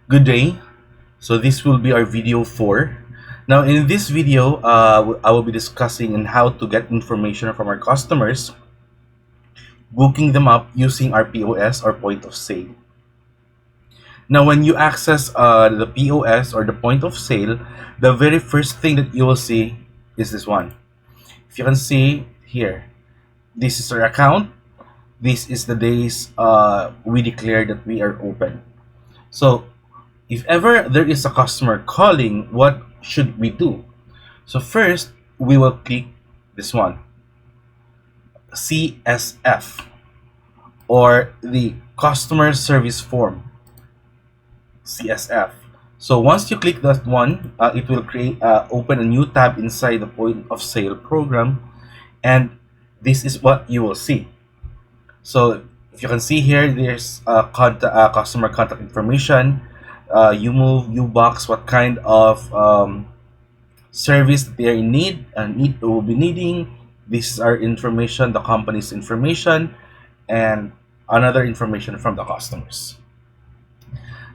Good day. So this will be our video 4. Now in this video, I will be discussing on how to get information from our customers, booking them up using our POS or point of sale. Now when you access the POS or the point of sale, the very first thing that you will see is this one. If you can see here, this is our account. This is the days we declare that we are open. So if ever there is a customer calling, what should we do? So first, we will click this one, CSF, or the Customer Service Form, CSF. So once you click that one, it will open a new tab inside the point of sale program, and this is what you will see. So if you can see here, there's customer contact information, you move, you box, what kind of service that they are in need and will be needing. This is our information, the company's information, and another information from the customers.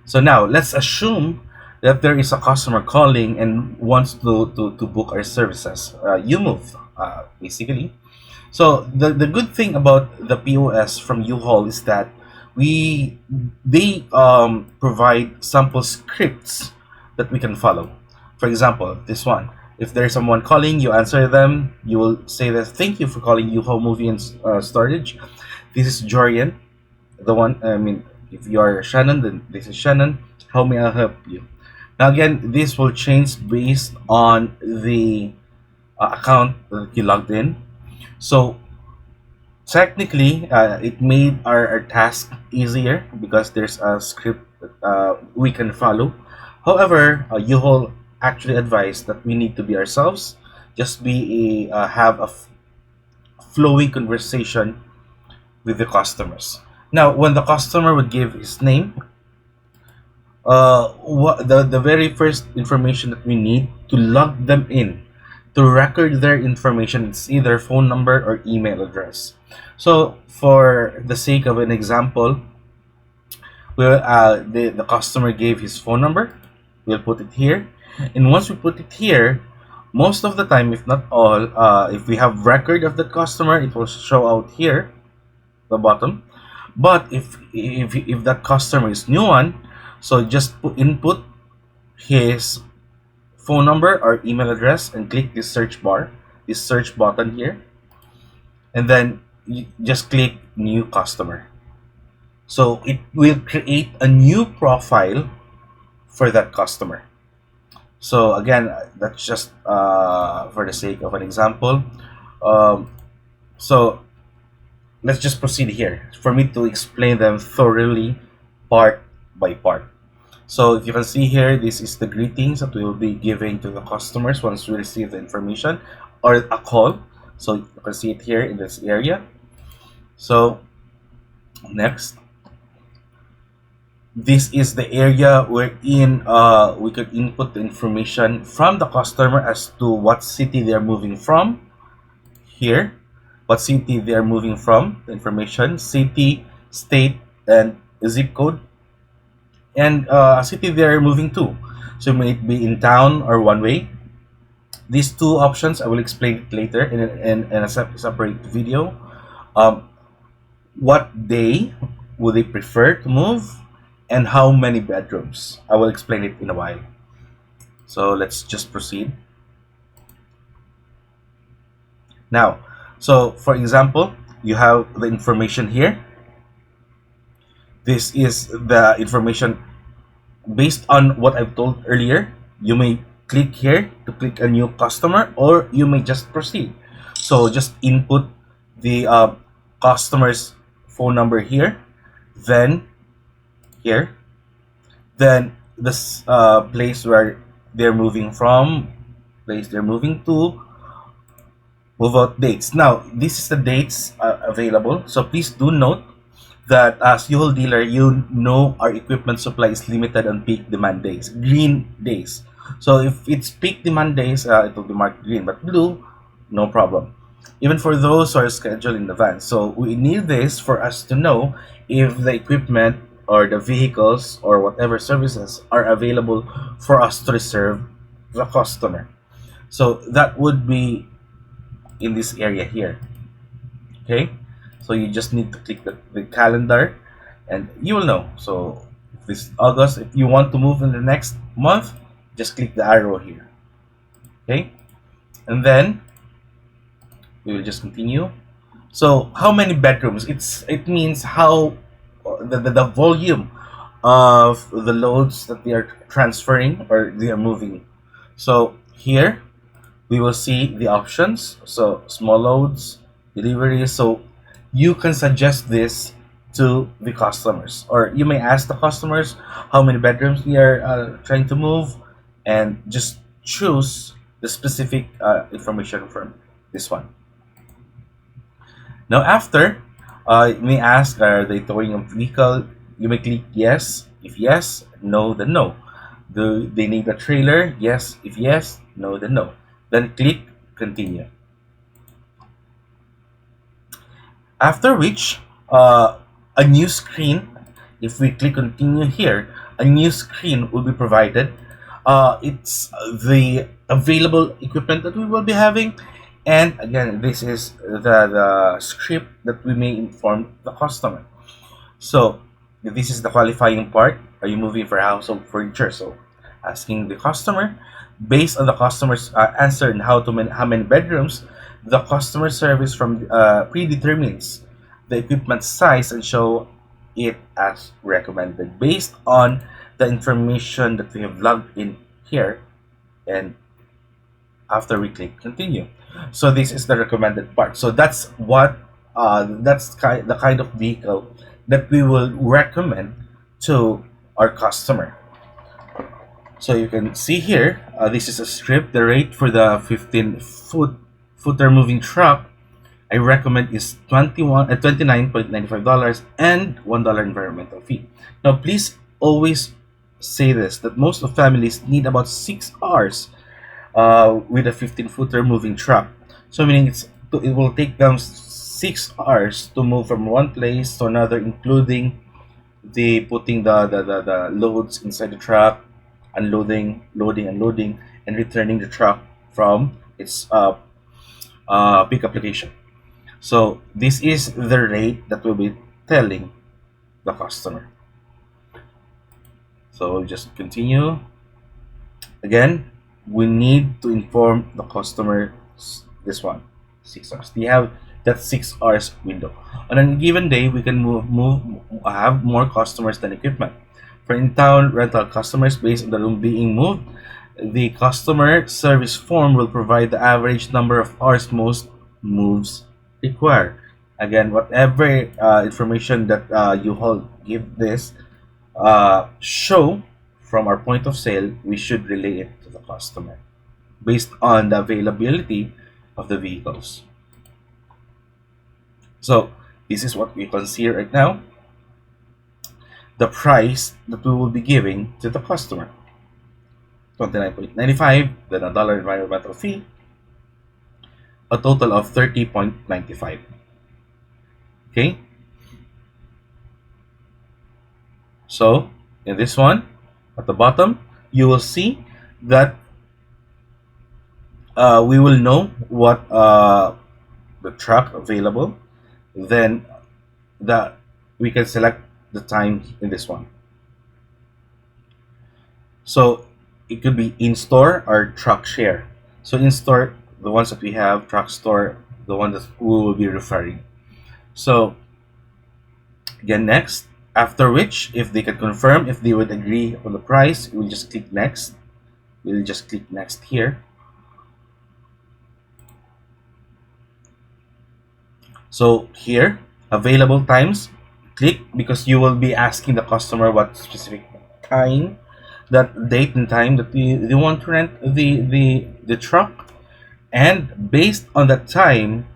So now let's assume that there is a customer calling and wants to book our services. You move, basically. So the good thing about the POS from Uhaul is that they provide sample scripts that we can follow. For example, this one. If there's someone calling, you answer them. You will say that thank you for calling Uhaul Movie and Storage. This is Jorian, the one. I mean, if you are Shannon, then this is Shannon. How may I help you? Now again, this will change based on the account that you logged in. So technically, it made our task easier because there's a script that we can follow. However, Yuhol actually advised that we need to be ourselves, just have a flowing conversation with the customers. Now, when the customer would give his name, the very first information that we need to log them in to record their information is either phone number or email address. So for the sake of an example, the customer gave his phone number. We'll put it here, and once we put it here, most of the time, if not all, if we have record of the customer, it will show out here, the bottom. But if that customer is new one, so just input his phone number or email address and click this search bar, this search button here, and then you just click new customer. So it will create a new profile for that customer. So again, that's just for the sake of an example. So let's just proceed here for me to explain them thoroughly, part by part. So if you can see here, this is the greetings that we will be giving to the customers once we receive the information or a call. So you can see it here in this area. So next, this is the area wherein we could input the information from the customer as to what city they're moving from. Here, what city they're moving from, the information, city, state, and zip code, and city they're moving to. So may it be in town or one way. These two options I will explain it later in a separate video. What day would they prefer to move, and how many bedrooms? I will explain it in a while. So let's just proceed. Now, so for example, you have the information here. This is the information based on what I've told earlier. You may click here to click a new customer, or you may just proceed. So just input the customer's phone number here, then here, then this place where they're moving from, place they're moving to, move out dates. Now this is the dates available, so please do note that as Uhaul dealer, you know our equipment supply is limited on peak demand days, green days. So if it's peak demand days, it will be marked green, but blue, no problem. Even for those who are scheduled in advance. So we need this for us to know if the equipment or the vehicles or whatever services are available for us to reserve the customer. So that would be in this area here. Okay, so you just need to click the calendar and you will know. So if this is August, if you want to move in the next month, just click the arrow here. Okay, and then we will just continue. So how many bedrooms? It means how the volume of the loads that they are transferring or they are moving. So here we will see the options. So small loads, deliveries. So you can suggest this to the customers, or you may ask the customers how many bedrooms they are trying to move, and just choose the specific information from this one. Now after, you may ask, are they towing a vehicle? You may click yes. If yes, no, then no. Do they need a trailer? Yes. If yes, no, then no. Then click continue. After which, a new screen, if we click continue here, a new screen will be provided. It's the available equipment that we will be having. And again, this is the script that we may inform the customer. So this is the qualifying part. Are you moving for household furniture? So asking the customer, based on the customer's answer and how many bedrooms, the customer service from predetermines the equipment size and show it as recommended based on the information that we have logged in here. And after we click continue, so this is the recommended part. So that's what the kind of vehicle that we will recommend to our customer. So you can see here, this is a script. The rate for the 15-footer moving truck I recommend is 29.95 and $1 environmental fee. Now please always say this, that most of families need about 6 hours with a 15-footer moving truck. So meaning it will take them 6 hours to move from one place to another, including the putting the loads inside the truck, unloading, loading, unloading, and returning the truck from its pick application. So this is the rate that we'll be telling the customer. So just continue. Again, we need to inform the customer this one, 6 hours. They have that 6 hours window. On a given day, we can have more customers than equipment. For in-town rental customers, based on the room being moved, the customer service form will provide the average number of hours most moves require. Again, whatever information that Uhaul give this show from our point of sale, we should relay it to the customer based on the availability of the vehicles. So this is what we can see right now. The price that we will be giving to the customer, 29.95, then $1 environmental fee, a total of 30.95. Okay, so in this one at the bottom you will see that we will know what the truck available, then that we can select the time in this one. So it could be in store or truck share. So in store, the ones that we have, truck store, the one that we will be referring. So again, next, after which, if they can confirm if they would agree on the price, we'll just click next. We'll just click next here. So here, available times, click, because you will be asking the customer what specific time, that date and time that they want to rent the truck, and based on that time,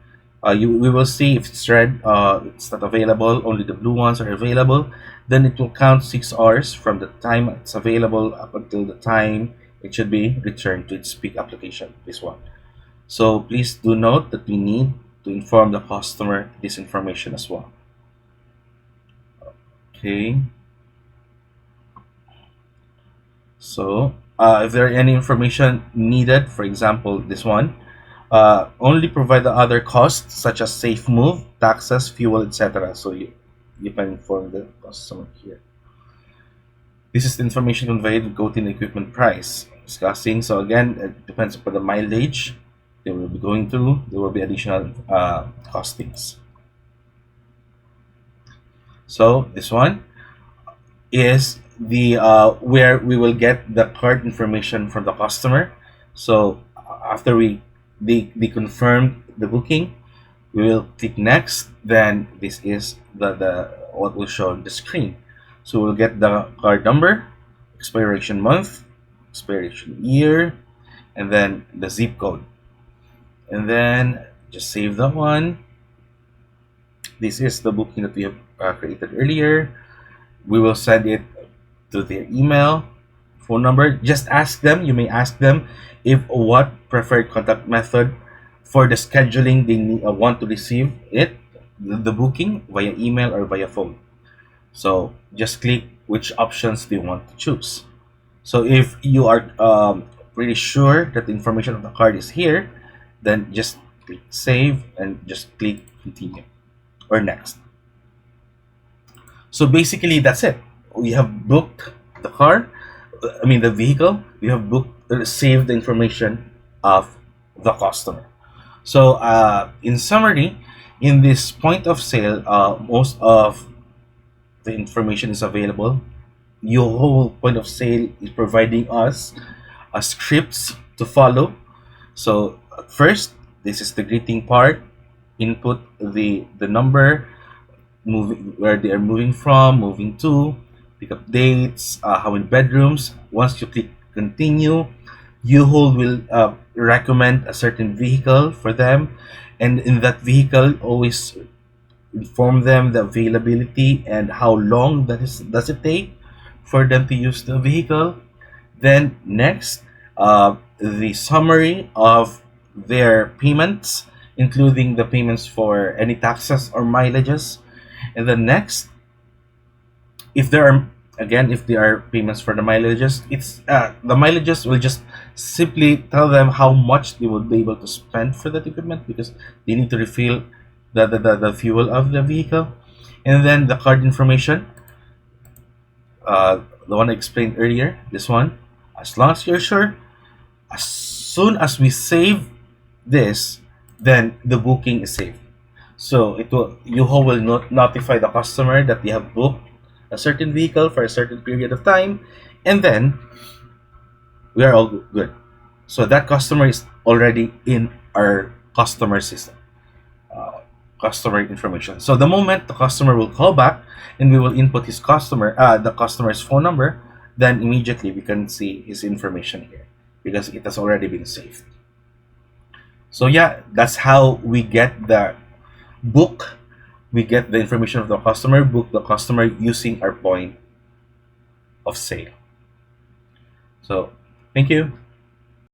we will see if it's red, it's not available, only the blue ones are available. Then it will count 6 hours from the time it's available up until the time it should be returned to its peak application, this one. So please do note that we need to inform the customer this information as well. Okay, So if there are any information needed, for example, this one, only provide the other costs such as safe move, taxes, fuel, etc. So you can inform the customer here. This is the information conveyed quoting the equipment price. Discussing. So again, it depends upon the mileage they will be going through. There will be additional costings. So this one is the where we will get the card information from the customer. So after they confirm the booking, we will click next. Then this is the what will show on the screen. So we'll get the card number, expiration month, expiration year, and then the zip code. And then just save that one. This is the booking that we have created earlier. We will send it to their email, phone number. Just ask them. You may ask them if what preferred contact method for the scheduling they want to receive it, the booking via email or via phone. So just click which options they want to choose. So if you are pretty sure that the information of the card is here, then just click save and just click continue or next. So basically that's it. We have booked the car, the vehicle. We have booked, saved the information of the customer. So in summary, in this point of sale, most of the information is available. Your whole point of sale is providing us a scripts to follow. So first, this is the greeting part. Input the number, moving where they are moving from, moving to, pick up dates, how many bedrooms. Once you click continue, Uhaul will recommend a certain vehicle for them, and in that vehicle, always inform them the availability and how long does it take for them to use the vehicle. Then next, the summary of their payments, including the payments for any taxes or mileages. And then next, if there are if there are payments for the mileages, it's the mileages will just simply tell them how much they will be able to spend for that equipment because they need to refill the fuel of the vehicle. And then the card information, the one I explained earlier, this one, as long as you're sure, as soon as we save this, then the booking is saved. So Uhaul will notify the customer that they have booked a certain vehicle for a certain period of time, and then we are all good. So that customer is already in our customer system, customer information. So the moment the customer will call back and we will input the customer's phone number, then immediately we can see his information here because it has already been saved. So yeah, that's how we get the book. We get the information of the customer, book the customer using our point of sale. So thank you.